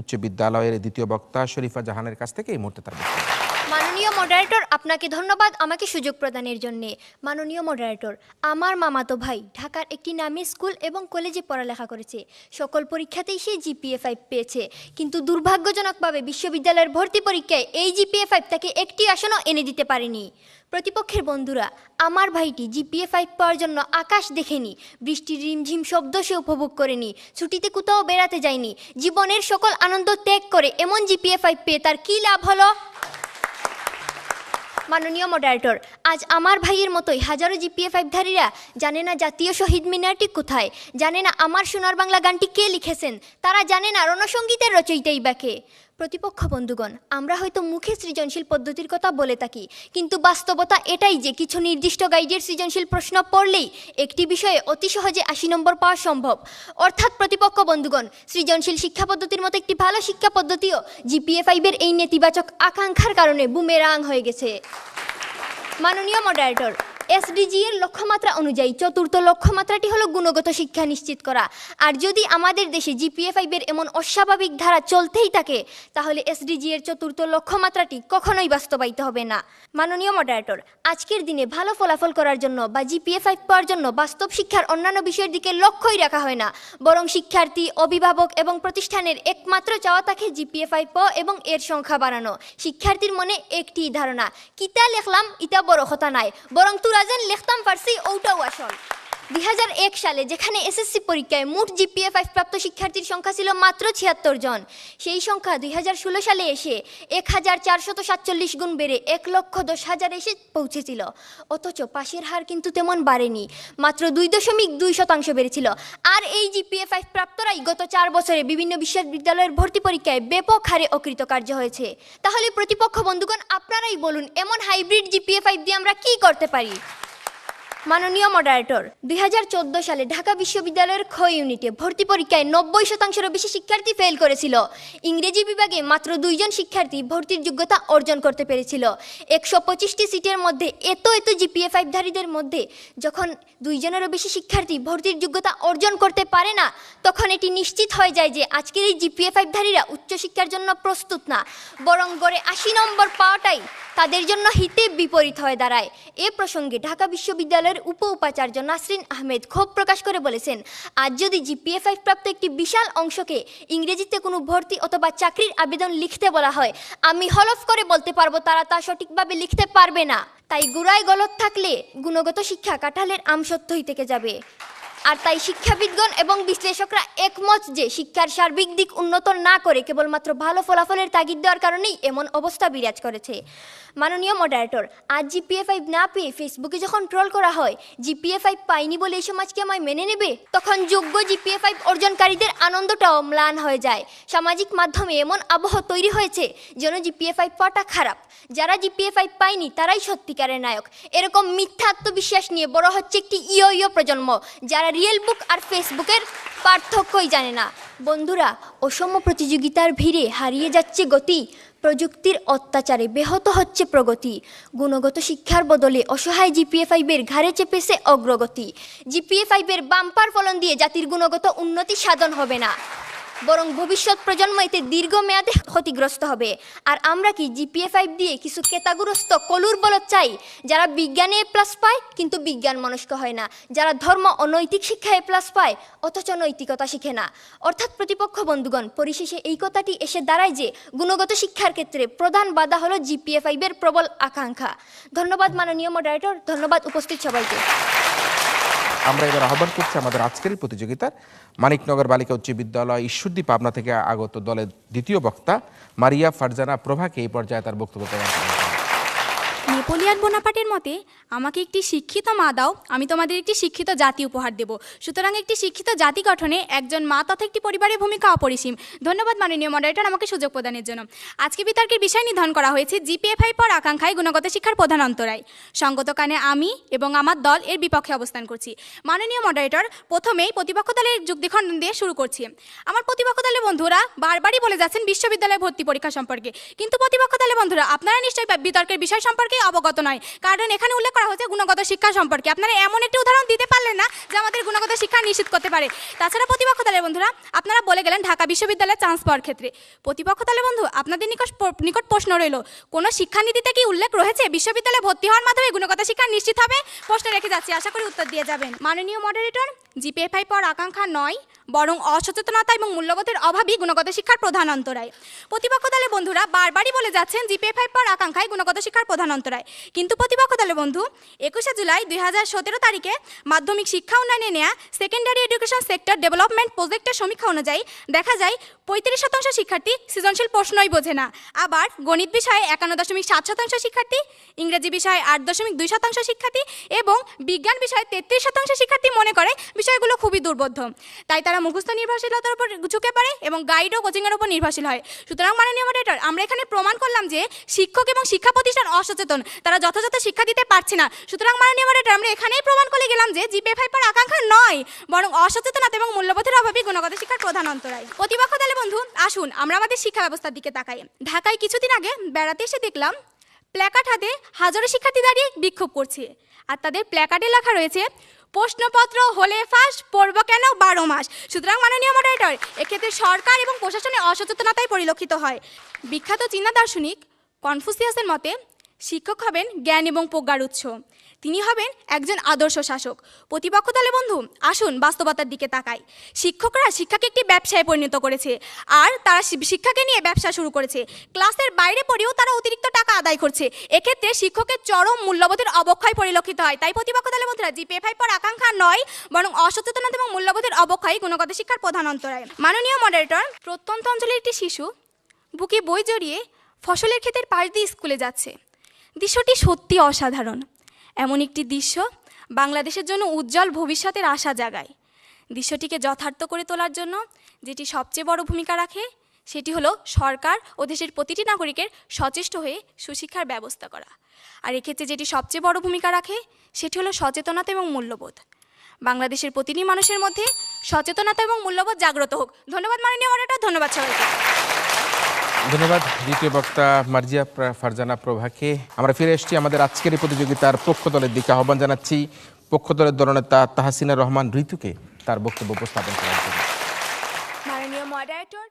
উচ্চ বিদ্যালয়ের দ্বিতীয় বক্তা শরীফা জাহানের কাছ থেকে এই মুহূর্তে তার বক্তব্য। মাননীয় মডারেটর, আপনাকে ধন্যবাদ আমাকে সুযোগ প্রদানের জন্য। মাননীয় মডারেটর, আমার মামাতো ভাই ঢাকার একটি নামী স্কুল এবং কলেজে পড়ালেখা করেছে। সকল পরীক্ষাতেই সে জিপিএ 5 পেয়েছে, কিন্তু দুর্ভাগ্যজনকভাবে বিশ্ববিদ্যালয়ের ভর্তি পরীক্ষায় এই জিপিএ 5 তাকে একটি আসনও এনে দিতে পারেনি। প্রতিপক্ষের বন্ধুরা, আমার ভাইটি জিপিএ 5 পাওয়ার জন্য আকাশ দেখেনি, বৃষ্টির রিমঝিম শব্দ সে উপভোগ করেনি, ছুটিতে কোথাও বেড়াতে যায়নি, জীবনের সকল আনন্দ ত্যাগ করে এমন জিপিএ 5 পেয়ে তার কী লাভ হলো? মাননীয় মডারেটর, আজ আমার ভাইয়ের মতোই হাজারো জিপিএ 5 ধারীরা জানে না জাতীয় শহীদ মিনারটি কোথায়, জানে না আমার সোনার বাংলা গানটি কে লিখেছেন, তারা জানে না রণসঙ্গীতের রচয়িতাই বা কে। প্রতিপক্ষ বন্ধুগণ, আমরা হয়তো মুখে সৃজনশীল পদ্ধতির কথা বলে থাকি, কিন্তু বাস্তবতা এটাই যে কিছু নির্দিষ্ট গাইডের সৃজনশীল প্রশ্ন পড়লেই একটি বিষয়ে অতি সহজে 80 নম্বর পাওয়া সম্ভব। অর্থাৎ প্রতিপক্ষ বন্ধুগণ, সৃজনশীল শিক্ষা পদ্ধতির মতো একটি ভালো শিক্ষা পদ্ধতিও জিপিএ 5-এর এই নেতিবাচক আকাঙ্ক্ষার কারণে বুমেরাং হয়ে গেছে। মাননীয় মডারেটর, এসডিজি এর লক্ষ্যমাত্রা অনুযায়ী চতুর্থ লক্ষ্যমাত্রাটি হলো গুণগত শিক্ষা নিশ্চিত করা। আর যদি আমাদের দেশে জিপিএ 5-এর এমন অস্বাভাবিক ধারা চলতেই থাকে, তাহলে এসডিজি এর চতুর্থ লক্ষ্যমাত্রাটি কখনোই বাস্তবায়িত হবে না। মাননীয় মডারেটর, আজকের দিনে ভালো ফলাফল করার জন্য বা জিপিএ 5 পাওয়ার জন্য বাস্তব শিক্ষার অন্যান্য বিষয়ের দিকে লক্ষ্যই রাখা হয় না, বরং শিক্ষার্থী, অভিভাবক এবং প্রতিষ্ঠানের একমাত্র চাওয়া থাকে জিপিএ 5 পাওয়া এবং এর সংখ্যা বাড়ানো। শিক্ষার্থীর মনে একটি ধারণা, কিতা লেখলাম ইটা বড় কথা নাই, বরং রাজন লিখতাম পারছি ওটাও আসল। 2001 সালে যেখানে এসএসসি পরীক্ষায় মোট জিপিএ 5 প্রাপ্ত শিক্ষার্থীর সংখ্যা ছিল মাত্র 76 জন, সেই সংখ্যা 2016 সালে এসে 1447 গুণ বেড়ে 1,10,000 এসে পৌঁছেছিল। অথচ পাশের হার কিন্তু তেমন বাড়েনি, মাত্র 2.2% বেড়েছিল। আর এই জিপিএ 5 প্রাপ্তরাই গত 4 বছরে বিভিন্ন বিশ্ববিদ্যালয়ের ভর্তি পরীক্ষায় ব্যাপক হারে অকৃতকার্য হয়েছে। তাহলে প্রতিপক্ষ বন্ধুগণ, আপনারাই বলুন, এমন হাইব্রিড জিপিএ 5 দিয়ে আমরা কি করতে পারি? মাননীয় মডারেটর, 2014 সালে ঢাকা বিশ্ববিদ্যালয়ের খ ইউনিটে ভর্তি পরীক্ষায় 90%-এরও বেশি শিক্ষার্থী ফেল করেছিল। ইংরেজি বিভাগে মাত্র 2 জন শিক্ষার্থী ভর্তির যোগ্যতা অর্জন করতে পেরেছিল। 125টি সিটের মধ্যে এত জিপিএ 5 ধারীদের মধ্যে যখন 2 জনেরও বেশি শিক্ষার্থী ভর্তির যোগ্যতা অর্জন করতে পারে না, তখন এটি নিশ্চিত হয়ে যায় যে আজকের এই জিপিএ 5 ধারীরা উচ্চশিক্ষার জন্য প্রস্তুত না, বরং গড়ে 80 নম্বর পাওয়াটাই তাদের জন্য হিতে বিপরীত হয়ে দাঁড়ায়। এ প্রসঙ্গে ঢাকা বিশ্ববিদ্যালয়ের উপাচার্য নাসরিন আহমেদ ক্ষোভ প্রকাশ করে বলেছেন, আজ যদি জিপিএ 5 প্রাপ্ত একটি বিশাল অংশকে ইংরেজিতে কোনো ভর্তি অথবা চাকরির আবেদন লিখতে বলা হয়, আমি হলফ করে বলতে পারবো তারা তা সঠিকভাবে লিখতে পারবে না। তাই গোড়ায় গলত থাকলে গুণগত শিক্ষা কাঁঠালের আমসত্ত্বই থেকে যাবে। আর তাই শিক্ষাবিদগণ এবং বিশ্লেষকরা একমত যে শিক্ষার সার্বিক দিক উন্নত না করে কেবলমাত্র ভালো ফলাফলের তাগিদ দেওয়ার কারণেই এমন অবস্থা বিরাজ করেছে। মাননীয় মডারেটর, আজ জিপিএ 5 না পেয়ে ফেসবুকে যখন ট্রোল করা হয় জিপিএ 5 পাইনি বলে এই সমাজকে আমায় মেনে নেবে, তখন যোগ্য জিপিএ 5 অর্জনকারীদের আনন্দটাও ম্লান হয়ে যায়। সামাজিক মাধ্যমে এমন আবহ তৈরি হয়েছে যেন জিপিএ 5 পাওয়াটা খারাপ, যারা জিপিএ 5 পায়নি তারাই সত্যিকারের নায়ক। এরকম মিথ্যা আত্মবিশ্বাস নিয়ে বড় হচ্ছে একটি ইয়ো প্রজন্ম, যারা রিয়েল বুক আর ফেসবুকের পার্থক্যই জানে না। বন্ধুরা, অসম প্রতিযোগিতার ভিড়ে হারিয়ে যাচ্ছে গতি, প্রযুক্তির অত্যাচারে ব্যাহত হচ্ছে প্রগতি, গুণগত শিক্ষার বদলে অসহায় জিপিএ 5-এর ঘাড়ে চেপেছে অগ্রগতি। জিপিএ 5-এর বাম্পার ফলন দিয়ে জাতির গুণগত উন্নতি সাধন হবে না, বরং ভবিষ্যৎ প্রজন্ম এতে দীর্ঘমেয়াদে ক্ষতিগ্রস্ত হবে। আর আমরা কি জিপিএ 5 দিয়ে কিছু কেতাগ্রস্ত কলুর বলদ চাই, যারা বিজ্ঞানে এ প্লাস পায় কিন্তু বিজ্ঞান মনস্ক হয় না, যারা ধর্ম ও নৈতিক শিক্ষায় এ প্লাস পায় অথচ নৈতিকতা শিখে না? অর্থাৎ প্রতিপক্ষ বন্ধুগণ, পরিশেষে এই কথাটি এসে দাঁড়ায় যে গুণগত শিক্ষার ক্ষেত্রে প্রধান বাধা হলো জিপিএ 5-এর প্রবল আকাঙ্ক্ষা। ধন্যবাদ মাননীয় মডারেটর, ধন্যবাদ উপস্থিত সবাইকে। আমরা এবার আহ্বান করছি আমাদের আজকের প্রতিযোগিতার মানিকনগর বালিকা উচ্চ বিদ্যালয় ঈশ্বরদী পাবনা থেকে আগত দলের দ্বিতীয় বক্তা মারিয়া ফারজানা প্রভাকে এই পর্যায়ে তার বক্তব্য প্রদান করেন। নেপোলিয়ান বোনাপার্টের মতে, আমাকে একটি শিক্ষিত মা দাও, আমি তোমাদের একটি শিক্ষিত জাতি উপহার দেব। সুতরাং একটি শিক্ষিত জাতি গঠনে একজন মা তথা একটি পরিবারের ভূমিকা অপরিসীম। ধন্যবাদ মাননীয় মডারেটর আমাকে সুযোগ প্রদানের জন্য। আজকে বিতর্কের বিষয় নির্ধারণ করা হয়েছে জিপিএ 5 পাওয়ার আকাঙ্ক্ষায় গুণগত শিক্ষার প্রধান অন্তরায়। সঙ্গত কারণে আমি এবং আমার দল এর বিপক্ষে অবস্থান করছি। মাননীয় মডারেটর, প্রথমেই প্রতিপক্ষ দলের যুক্তিখণ্ডন দিয়ে শুরু করছি। আমার প্রতিপক্ষ দলের বন্ধুরা বারবারই বলে যাচ্ছেন বিশ্ববিদ্যালয়ে ভর্তি পরীক্ষা সম্পর্কে, কিন্তু প্রতিপক্ষ দলের বন্ধুরা আপনারা নিশ্চয়ই বিতর্কের বিষয় সম্পর্কে অবগত নয়, কারণ এখানে উল্লেখ করা হচ্ছে গুণগত শিক্ষা সম্পর্কে। আপনারা এমন একটি উদাহরণ দিতে পারলেন না যে আমাদের গুণগত শিক্ষা নিশ্চিত করতে পারে। তাছাড়া প্রতিপক্ষ দলের বন্ধুরা আপনারা বলে গেলেন ঢাকা বিশ্ববিদ্যালয়ে চান্স পাওয়ার ক্ষেত্রে। প্রতিপক্ষ দলের বন্ধু আপনাদের নিকট প্রশ্ন রইল, কোনো শিক্ষানীতিতে কি উল্লেখ রয়েছে বিশ্ববিদ্যালয়ে ভর্তি হওয়ার মাধ্যমে গুণগত শিক্ষা নিশ্চিত হবে? প্রশ্ন রেখে যাচ্ছি, আশা করি উত্তর দিয়ে যাবেন। মাননীয় মডারেটর, জিপিএ-5 পাওয়ার আকাঙ্ক্ষা নয়, বরং অসচেতনতা এবং মূল্যবোধের অভাবই গুণগত শিক্ষার প্রধান অন্তরায়। প্রতিপক্ষ দলের বন্ধুরা বারবারই বলে যাচ্ছেন জিপিএ-5 পাওয়ার আকাঙ্ক্ষায় গুণগত শিক্ষার প্রধান অন্তরায়, কিন্তু প্রতিপক্ষ দলের বন্ধু 21শে জুলাই 2017 তারিখে মাধ্যমিক শিক্ষা উন্নয়নে নেয়া সেকেন্ডারি এডুকেশন সেক্টর ডেভেলপমেন্ট প্রজেক্টের সমীক্ষা অনুযায়ী দেখা যায় 35% শিক্ষার্থী সৃজনশীল প্রশ্নই বোঝে না। আবার গণিত বিষয়ে 51.7% শিক্ষার্থী, ইংরেজি বিষয়ে 8.2% শিক্ষার্থী এবং বিজ্ঞান বিষয়ে 33% শিক্ষার্থী মনে করে বিষয়গুলো খুবই দুর্বোধ্য। তাই তারা মুখস্থ নির্ভরশীলতার উপর ঝুঁকে পড়ে এবং গাইড ও কোচিংয়ের উপর নির্ভরশীল হয়। সুতরাং মাননীয় মডারেটর, আমরা এখানে প্রমাণ করলাম যে শিক্ষক এবং শিক্ষা প্রতিষ্ঠান অসচেতন, তারা যথাযথ শিক্ষা দিতে পারছে না। সুতরাং মাননীয় মডারেটর, আমরা এখানেই প্রমাণ করে গেলাম যে জিপিএ-5 পাওয়ার আকাঙ্ক্ষা নয়, বরং অসচেতনতা এবং মূল্যবোধের অভাবই গুণগত শিক্ষার প্রধান অন্তরায়। প্রতিপক্ষ দলের বন্ধু আসুন আমরা আমাদের শিক্ষা ব্যবস্থার দিকে তাকাই। ঢাকায় কিছুদিন আগে বেড়াতে এসে দেখলাম প্ল্যাকার্ড হাতে হাজারো শিক্ষার্থী দাঁড়িয়ে বিক্ষোভ করছে, আর তাদের প্ল্যাকার্ডে লেখা রয়েছে প্রশ্নপত্র হলে ফাঁস পড়ব কেন 12 মাস। সুতরাং মাননীয় মডারেটর, এক্ষেত্রে সরকার এবং প্রশাসনের অসচেতনতাই পরিলক্ষিত হয়। বিখ্যাত চীনা দার্শনিক কনফুসিয়াসের মতে শিক্ষক হবেন জ্ঞান এবং প্রজ্ঞার উৎস, তিনি হবেন একজন আদর্শ শাসক। প্রতিপক্ষ দলে বন্ধু আসুন বাস্তবতার দিকে তাকাই। শিক্ষকরা শিক্ষাকে একটি ব্যবসায় পরিণত করেছে, আর তারা শিক্ষাকে নিয়ে ব্যবসা শুরু করেছে। ক্লাসের বাইরে পড়েও তারা অতিরিক্ত টাকা আদায় করছে। এক্ষেত্রে শিক্ষকের চরম মূল্যবোধের অবক্ষয় পরিলক্ষিত হয়। তাই প্রতিপক্ষ দলে বন্ধুরা জিপিএ-5 পাওয়ার আকাঙ্ক্ষা নয়, বরং অসচেতনতা এবং মূল্যবোধের অবক্ষয় গুণগত শিক্ষার প্রধান অন্তরায়। মাননীয় মডারেটর, প্রত্যন্ত অঞ্চলের একটি শিশু বুকে বই জড়িয়ে ফসলের ক্ষেতের পাশ দিয়ে স্কুলে যাচ্ছে। দৃশ্যটি সত্যি অসাধারণ। এমন একটি দৃশ্য বাংলাদেশের জন্য উজ্জ্বল ভবিষ্যতের আশা জাগায়। দৃশ্যটিকে যথার্থ করে তোলার জন্য যেটি সবচেয়ে বড় ভূমিকা রাখে সেটি হলো সরকার ও দেশের প্রতিটি নাগরিকের সচেষ্ট হয়ে সুশিক্ষার ব্যবস্থা করা। আর এক্ষেত্রে যেটি সবচেয়ে বড় ভূমিকা রাখে সেটি হলো সচেতনতা এবং মূল্যবোধ। বাংলাদেশের প্রতিটি মানুষের মধ্যে সচেতনতা এবং মূল্যবোধ জাগ্রত হোক। ধন্যবাদ মাননীয় মডারেটর, ধন্যবাদ সবাইকে। ধন্যবাদ দ্বিতীয় বক্তা মার্জিয়া ফারজানা প্রভাকে। আমরা ফিরে এসেছি আমাদের আজকের এই প্রতিযোগিতার পক্ষ দলের দিকে। আহ্বান জানাচ্ছি পক্ষ দলের দলনেতা তাহসিনা রহমান ঋতুকে তার বক্তব্য উপস্থাপন করার জন্য। মাননীয় মডারেটর,